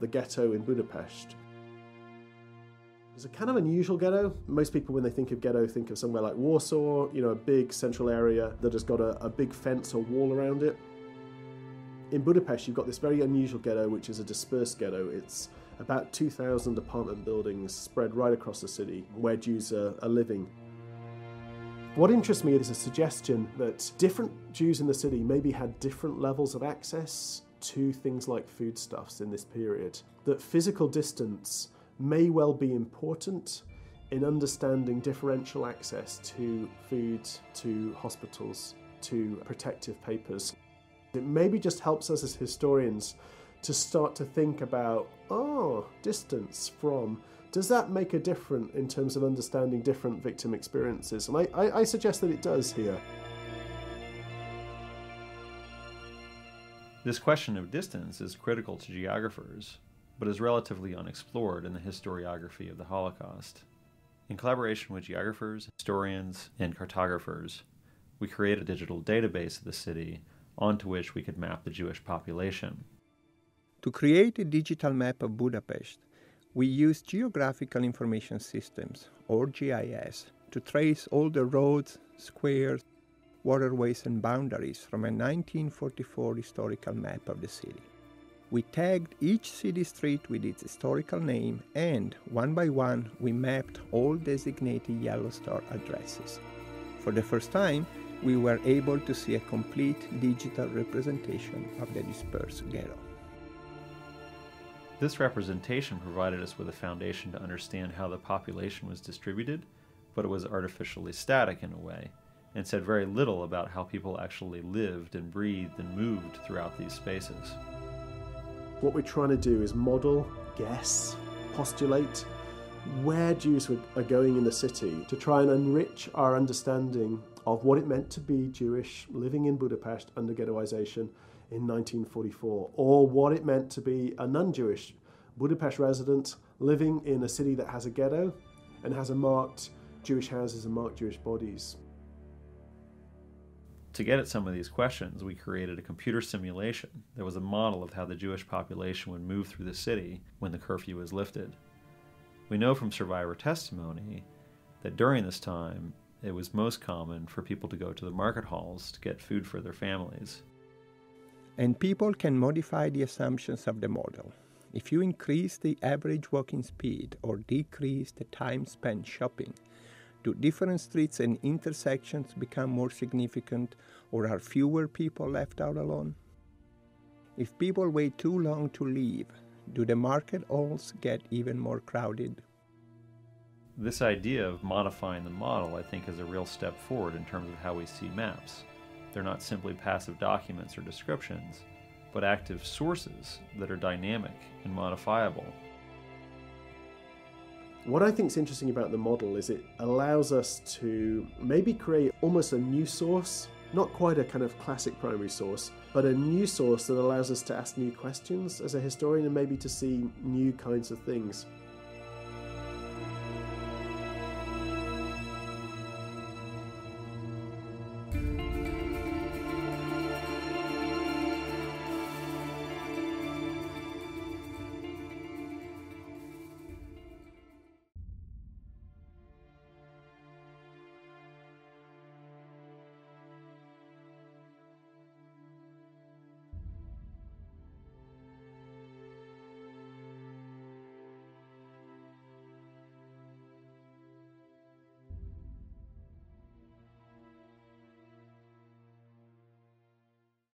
the ghetto in Budapest. It's a kind of unusual ghetto. Most people, when they think of ghetto, think of somewhere like Warsaw, a big central area that has got a big fence or wall around it. In Budapest, you've got this very unusual ghetto, which is a dispersed ghetto. It's about 2,000 apartment buildings spread right across the city where Jews are living. What interests me is a suggestion that different Jews in the city maybe had different levels of access to things like foodstuffs in this period. That physical distance may well be important in understanding differential access to food, to hospitals, to protective papers. It maybe just helps us as historians to start to think about, distance from, does that make a difference in terms of understanding different victim experiences? And I suggest that it does here. This question of distance is critical to geographers, but is relatively unexplored in the historiography of the Holocaust. In collaboration with geographers, historians, and cartographers, we created a digital database of the city onto which we could map the Jewish population. To create a digital map of Budapest, we used Geographical Information Systems, or GIS, to trace all the roads, squares, waterways and boundaries from a 1944 historical map of the city. We tagged each city street with its historical name and, one by one, we mapped all designated yellow star addresses. For the first time, we were able to see a complete digital representation of the dispersed ghetto. This representation provided us with a foundation to understand how the population was distributed, but it was artificially static in a way, and said very little about how people actually lived and breathed and moved throughout these spaces. What we're trying to do is model, guess, postulate where Jews are going in the city to try and enrich our understanding of what it meant to be Jewish living in Budapest under ghettoization in 1944, or what it meant to be a non-Jewish Budapest resident living in a city that has a ghetto and has a marked Jewish houses and marked Jewish bodies. To get at some of these questions, we created a computer simulation that was a model of how the Jewish population would move through the city when the curfew was lifted. We know from survivor testimony that during this time, it was most common for people to go to the market halls to get food for their families. And people can modify the assumptions of the model. If you increase the average walking speed or decrease the time spent shopping, do different streets and intersections become more significant, or are fewer people left out alone? If people wait too long to leave, do the market halls get even more crowded? This idea of modifying the model, I think, is a real step forward in terms of how we see maps. They're not simply passive documents or descriptions, but active sources that are dynamic and modifiable. What I think is interesting about the model is it allows us to maybe create almost a new source, not quite a kind of classic primary source, but a new source that allows us to ask new questions as a historian and maybe to see new kinds of things.